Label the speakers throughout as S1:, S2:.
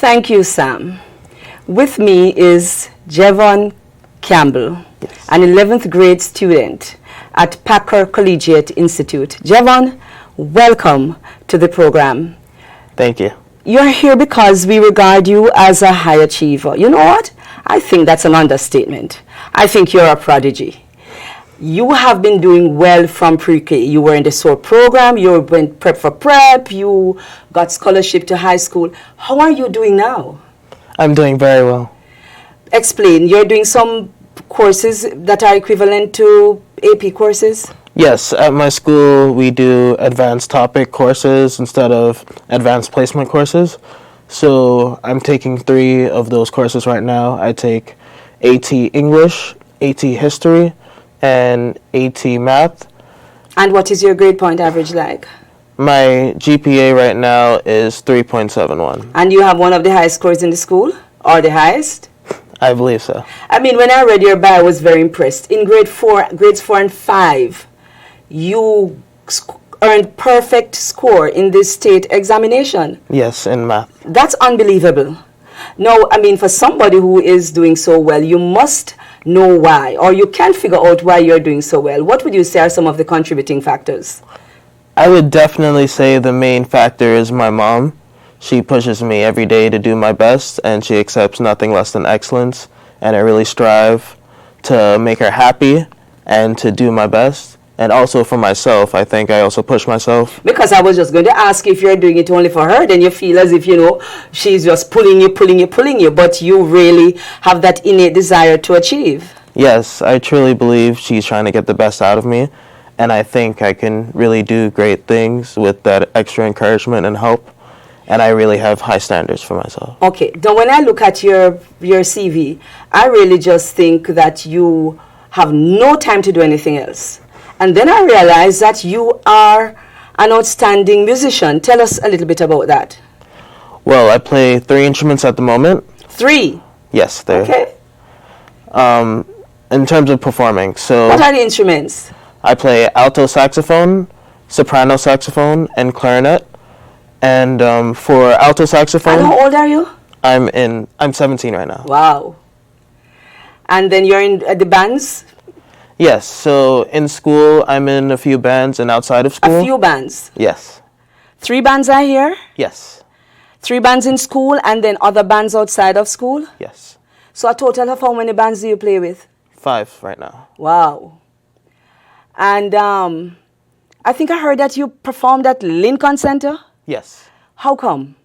S1: Thank you, Sam. With me is Jevon Campbell, an 11th grade student at Packer Collegiate Institute. Jevon, welcome to the program.
S2: Thank you.
S1: You're here because we regard you as a high achiever. You know what? I think that's an understatement. I think you're a prodigy. You have been doing well from pre-K. You were in the SOAR program, you went prep for prep, you got scholarship to high school. How are you doing now?
S2: I'm doing very well.
S1: Explain. You're doing some courses that are equivalent to AP courses?
S2: Yes, at my school we do advanced topic courses instead of advanced placement courses. So I'm taking 3 of those courses right now. I take AT English, AT History, and AT Math.
S1: And what is your grade point average like?
S2: My GPA right now is 3.71.
S1: And you have one of the highest scores in the school? Or the highest?
S2: I believe so.
S1: I mean, when I read your bio, I was very impressed. In grades 4 and 5, you earned perfect score in the state examination.
S2: Yes, in math.
S1: That's unbelievable. Now, I mean, for somebody who is doing so well, you must know why, or you can figure out why you're doing so well. What would you say are some of the contributing factors?
S2: I would definitely say the main factor is my mom. She pushes me every day to do my best, and she accepts nothing less than excellence, and I really strive to make her happy and to do my best. And also for myself, I think I also push myself.
S1: Because I was just going to ask if you're doing it only for her, then you feel as if, she's just pulling you, but you really have that innate desire to achieve.
S2: Yes, I truly believe she's trying to get the best out of me, and I think I can really do great things with that extra encouragement and help, and I really have high standards for myself.
S1: Okay, now when I look at your CV, I really just think that you have no time to do anything else. And then I realized that you are an outstanding musician. Tell us a little bit about that.
S2: Well, I play 3 instruments at the moment.
S1: 3?
S2: Yes, 3.
S1: Okay.
S2: In terms of performing, so...
S1: What are the instruments?
S2: I play alto saxophone, soprano saxophone, and clarinet. And for alto saxophone...
S1: And how old are you?
S2: I'm 17 right now.
S1: Wow. And then you're in the bands?
S2: Yes, so in school, I'm in a few bands, and outside of school...
S1: A few bands?
S2: Yes.
S1: 3 bands are here?
S2: Yes.
S1: 3 bands in school, and then other bands outside of school?
S2: Yes.
S1: So a total of how many bands do you play with?
S2: 5 right now.
S1: Wow. And I think I heard that you performed at Lincoln Center?
S2: Yes.
S1: How come?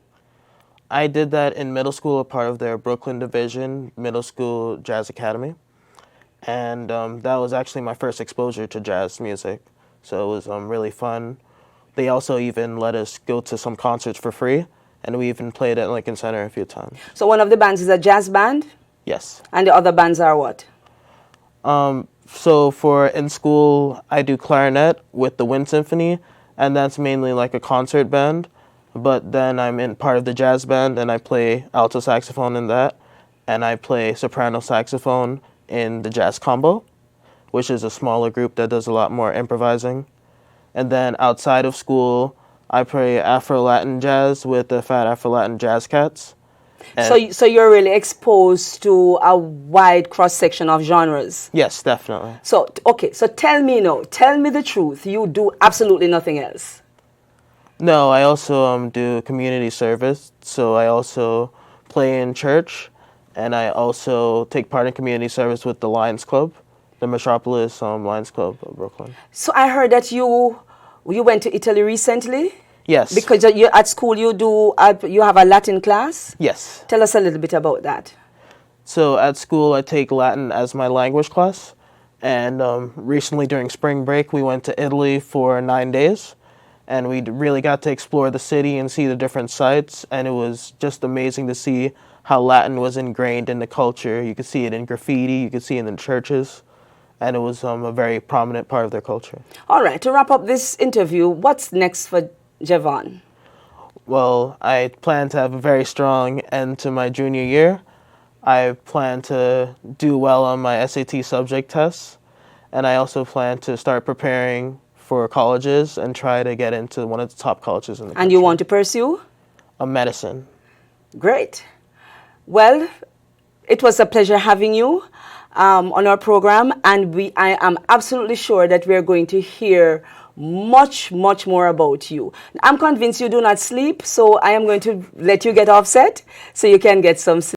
S2: I did that in middle school, a part of their Brooklyn Division Middle School Jazz Academy. And that was actually my first exposure to jazz music. So it was really fun. They also even let us go to some concerts for free, and we even played at Lincoln Center a few times.
S1: So one of the bands is a jazz band?
S2: Yes.
S1: And the other bands are what?
S2: So for in school, I do clarinet with the Wind Symphony, and that's mainly like a concert band. But then I'm in part of the jazz band, and I play alto saxophone in that, and I play soprano saxophone in the jazz combo, which is a smaller group that does a lot more improvising. And then outside of school, I play Afro-Latin jazz with the Fat Afro-Latin Jazz Cats.
S1: So you're really exposed to a wide cross-section of genres?
S2: Yes, definitely.
S1: So, okay, so tell me the truth. You do absolutely nothing else?
S2: No, I also do community service, so I also play in church, and I also take part in community service with the Lions Club, the Metropolis Lions Club of Brooklyn. So
S1: I heard that you went to Italy recently?
S2: Yes.
S1: Because at school you have a Latin class?
S2: Yes.
S1: Tell us a little bit about that.
S2: So at school I take Latin as my language class, and recently during spring break we went to Italy for 9 days, and we really got to explore the city and see the different sites, and it was just amazing to see how Latin was ingrained in the culture. You could see it in graffiti, you could see it in churches, and it was a very prominent part of their culture.
S1: All right, to wrap up this interview, what's next for Jevon?
S2: Well, I plan to have a very strong end to my junior year. I plan to do well on my SAT subject tests, and I also plan to start preparing for colleges and try to get into one of the top colleges in the country.
S1: And you want to pursue?
S2: Medicine.
S1: Great. Well, it was a pleasure having you on our program, and I am absolutely sure that we're going to hear much, much more about you. I'm convinced you do not sleep, so I am going to let you get off set so you can get some sleep.